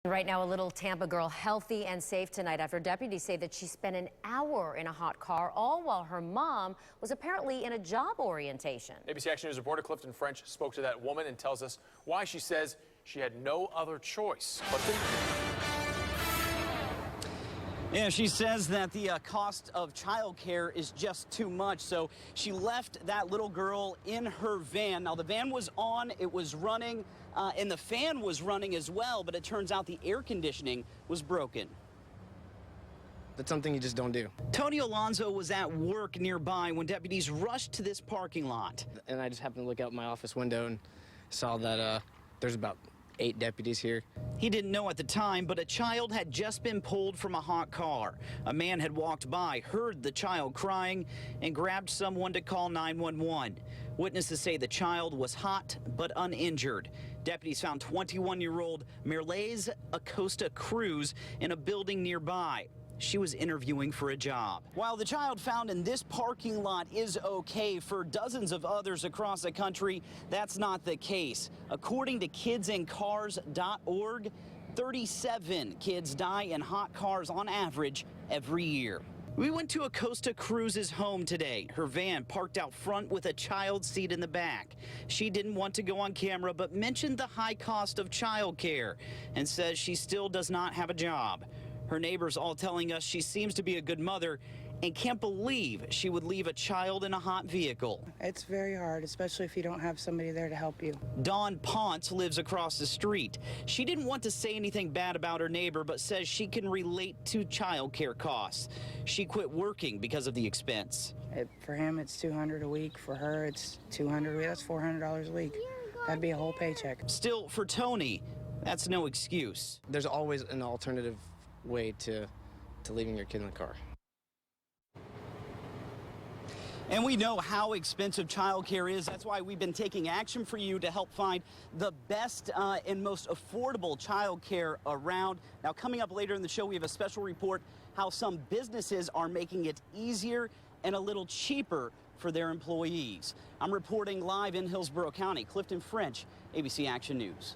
Right now, a little Tampa girl healthy and safe tonight after deputies say that she spent an hour in a hot car, all while her mom was apparently in a job orientation. ABC Action News reporter Clifton French spoke to that woman and tells us why she says she had no other choice. Yeah, she says that the cost of childcare is just too much, so she left that little girl in her van. Now, the van was on, it was running, and the fan was running as well, but it turns out the air conditioning was broken. That's something you just don't do. Tony Alonso was at work nearby when deputies rushed to this parking lot. And I just happened to look out my office window and saw that there's about 8 deputies here. He didn't know at the time, but a child had just been pulled from a hot car. A man had walked by, heard the child crying, and grabbed someone to call 911. Witnesses say the child was hot but uninjured. Deputies found 21-year-old Merlaze Acosta Cruz in a building nearby. She was interviewing for a job. While the child found in this parking lot is okay, for dozens of others across the country, that's not the case. According to kidsandcars.org, 37 kids die in hot cars on average every year. We went to Acosta Cruz's home today. Her van parked out front with a child's seat in the back. She didn't want to go on camera, but mentioned the high cost of childcare and says she still does not have a job. Her neighbors all telling us she seems to be a good mother and can't believe she would leave a child in a hot vehicle. It's very hard, especially if you don't have somebody there to help you. Dawn Ponce lives across the street. She didn't want to say anything bad about her neighbor, but says she can relate to child care costs. She quit working because of the expense. For him, it's $200 a week. For her, it's $200. That's $400 a week. That'd be a whole paycheck. Still, for Tony, that's no excuse. There's always an alternative way to leaving your kid in the car. And we know how expensive childcare is. That's why we've been taking action for you to help find the best and most affordable childcare around. Now, coming up later in the show, we have a special report how some businesses are making it easier and a little cheaper for their employees. I'm reporting live in Hillsborough County. Clifton French, ABC Action News.